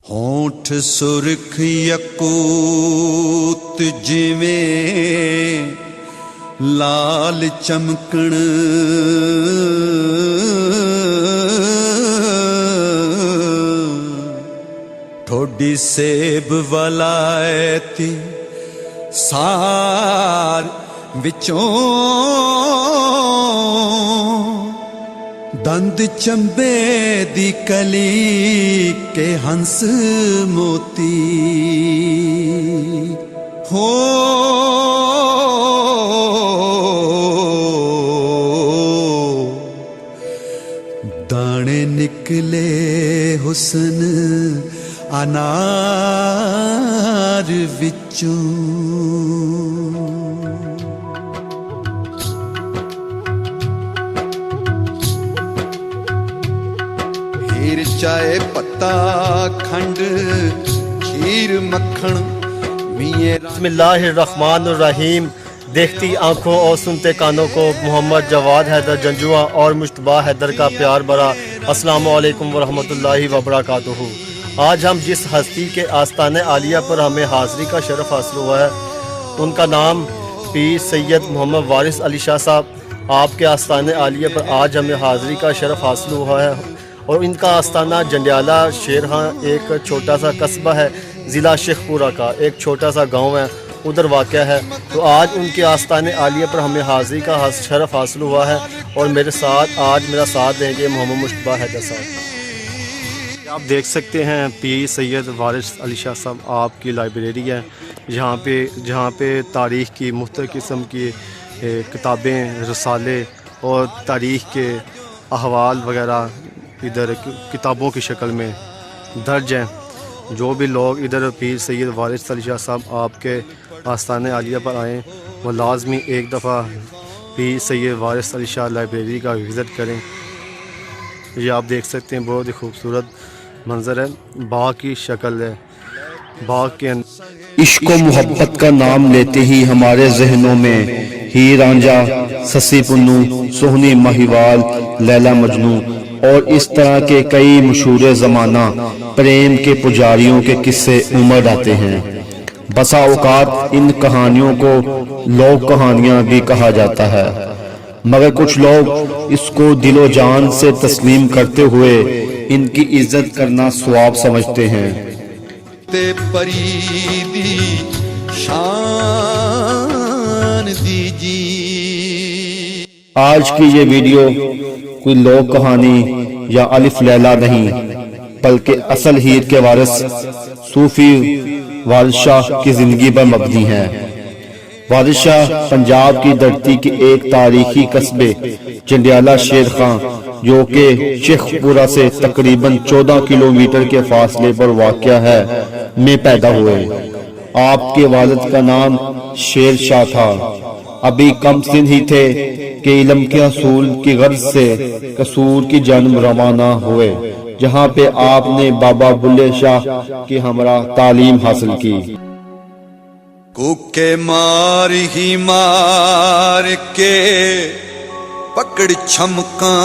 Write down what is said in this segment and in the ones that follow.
होठ सुरख यकूत जिवें लाल चमकण, ठोडी सेब वलायती सार विचों, दंद चंबे दी कली के हंस मोती हो, दाने निकले हुस्न अनार विचों। खीर चाय पत्ता खंड खीर मक्खन बिस्मिल्लाहिर्रहमानिर्रहीम। देखती आंखों और सुनते कानों को मोहम्मद जवाद हैदर जंजुआ और मुश्तबा हैदर का प्यार भरा अस्सलामु अलैकुम वरहमतुल्लाहि वबरकातुहू। आज हम जिस हस्ती के आस्ताने आलिया पर हमें हाज़री का शरफ हासिल हुआ है, उनका नाम पीर सैयद मोहम्मद वारिस अली शाह साहब। आपके आस्ताने आलिया पर आज हमें हाज़री का शरफ हासिल हुआ है और इनका आस्ताना जंडियाला शेरहां एक छोटा सा कस्बा है, ज़िला शेखपुरा का एक छोटा सा गांव है, उधर वाक़या है। तो आज उनके आस्ताने आलिया पर हमें हाज़री का शरफ हासिल हुआ है और मेरे साथ आज मेरा साथ देंगे मोहम्मद मुश्तबा हैदर साहब। आप देख सकते हैं पीर सैयद वारिस अली शाह साहब आपकी लाइब्रेरी है, जहाँ पे तारीख़ की मुख्तलिफ़ किस्म की किताबें, रसाले और तारीख़ के अहवाल वगैरह इधर किताबों की शक्ल में दर्ज हैं। जो भी लोग इधर पीर सैयद वारिस अली शाह साहब आपके आस्ताने आलिया पर आएँ, वो लाजमी एक दफ़ा पीर सैयद वारिस अली शाह लाइब्रेरी का विज़िट करें। ये आप देख सकते हैं बहुत ही खूबसूरत मंज़र है, बाग की शक्ल है। बाग के इश्क व मोहब्बत का नाम लेते ही हमारे जहनों में हीर रांझा, ससी पुन्नू, सोहनी महिवाल, लैला मजनू और इस तरह के कई मशहूर ज़माना प्रेम के पुजारियों के किस्से उमड़ आते हैं। बसा औकात इन कहानियों को लोक कहानियां भी कहा जाता है, मगर कुछ लोग इसको दिलो जान से तस्लीम करते हुए इनकी इज्जत करना सवाब समझते हैं। ते परीदी शान दीजी। आज की ये वीडियो कोई लोक कहानी या अलिफ लैला नहीं, बल्कि असल हीर के वारिस सूफी वारिस शाह की जिंदगी पर मबनी है। वारिस शाह पंजाब की धरती के एक तारीखी कस्बे जंडियाला शेरखां, जो कि शेखपुरा से तकरीबन 14 किलोमीटर के फासले पर वाक़या है, में पैदा हुए। आपके वालिद का नाम शेर शाह था। अभी कम सिन ही थे कि इल्म के असूल की गर्ज से कसूर की जानब रवाना हुए, जहाँ पे आपने बाबा बुल्ले शाह की हमरा तालीम हासिल की। कूके मार ही मार के पकड़ छमका।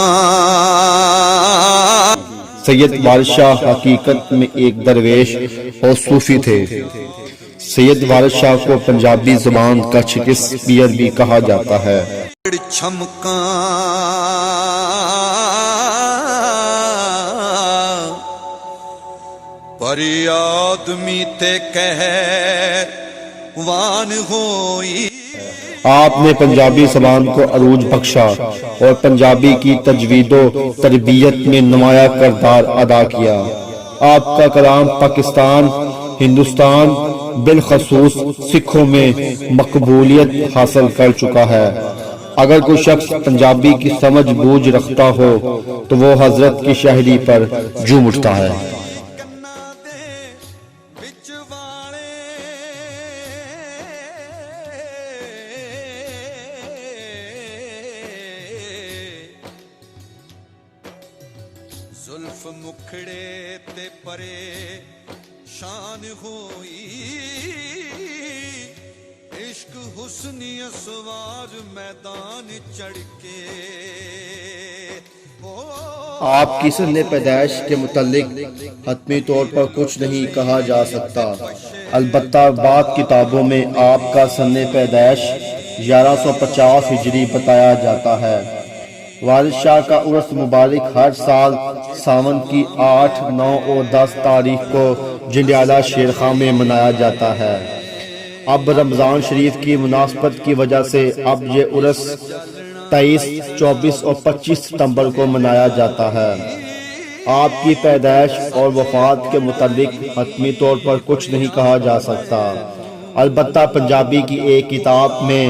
सैयद वारिस शाह हकीकत में एक दरवेश और सूफी थे। सैयद वारिस शाह को पंजाबी जुबान का शेक्सपियर भी कहा जाता है। छमका पर आदमी ते कहर वान होई। आपने पंजाबी ज़बान को अरूज बख्शा और पंजाबी की तजवीदो तरबियत में नुमाया किरदार अदा किया। आपका कलाम पाकिस्तान, हिंदुस्तान, बिलखसूस सिखों में मकबूलियत हासिल कर चुका है। अगर कोई शख्स पंजाबी की समझ बूझ रखता हो तो वो हजरत की शायरी पर झूम उठता है। जुल्फ मुखड़े ते परे शान होई, इश्क हुस्नी असवार मैदान चढ़ के ओ آپ کی سن پیدائش کے متعلق حتمی طور پر کچھ نہیں کہا جا سکتا، البتہ بعض کتابوں میں آپ کا سن پیدائش 1150 ہجری بتایا جاتا ہے۔ والد شاہ کا عرس مبارک ہر سال ساون کی 8، 9 اور 10 تاریخ کو جنڈیالہ شیر خاں میں منایا جاتا ہے۔ اب رمضان شریف کی مناسبت کی وجہ سے اب یہ عرس 23، 24 اور 25 ستمبر کو منایا جاتا ہے۔ آپ کی پیدائش اور وفات کے متعلق حتمی طور پر کچھ نہیں کہا جا سکتا، البتہ پنجابی کی ایک کتاب میں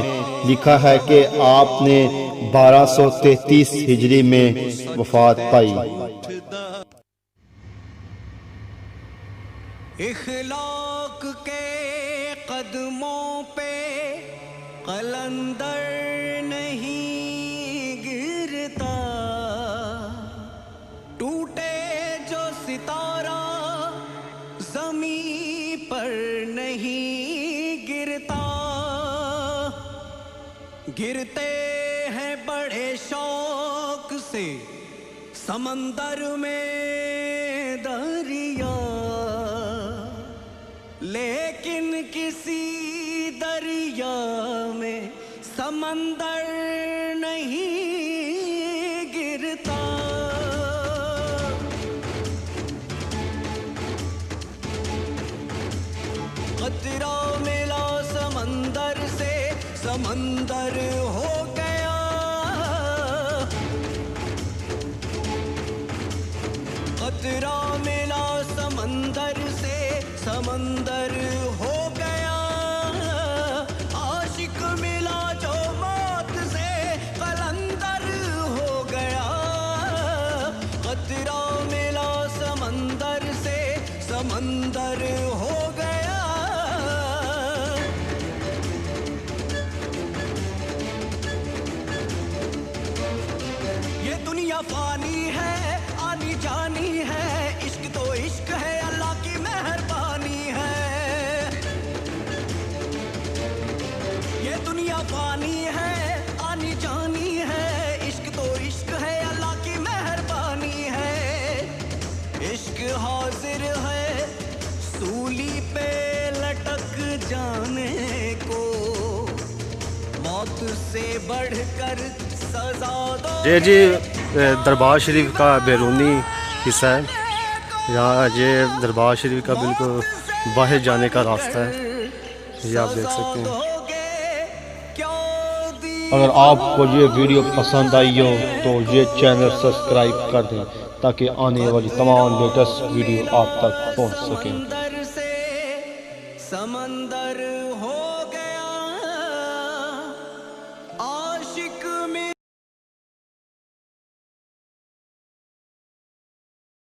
لکھا ہے کہ آپ نے 1233 ہجری میں وفات پائی۔ اخلاق کے قدموں پہ قلندر نہیں گرتا، ٹوٹے جو ستارہ زمین پر نہیں گرتا، گرتے ہیں بڑے شوق سے سمندر میں دریا، لیکن کسی دریا میں سمندر نہیں گرتا۔ قطرہ ملا سمندر سے سمندر ہو گیا، قطرہ ملا سمندر سے سمندر ہو گیا، عاشق ملا جو موت سے قلندر ہو گیا، قطرہ ملا سمندر سے سمندر ہو گیا۔ یہ دنیا فانی ہے، آنی جانی ہے، عشق تو عشق ہے، اللہ کی مہربانی ہے۔ یہ دنیا فانی ہے، آنی جانی ہے، عشق تو عشق ہے، اللہ کی مہربانی ہے۔ عشق حاضر ہے سولی پہ لٹک جانے کو، موت سے بڑھ کر سزا دو۔ جی دربار شریف کا بیرونی حصہ ہے، یہاں یہ دربار شریف کا بالکل باہر جانے کا راستہ ہے، یہ آپ دیکھ سکتے ہیں۔ اگر آپ کو یہ ویڈیو پسند آئی ہو تو یہ چینل سبسکرائب کر دیں تاکہ آنے والی تمام لیٹسٹ ویڈیو آپ تک پہنچ سکیں۔ سمندر ہو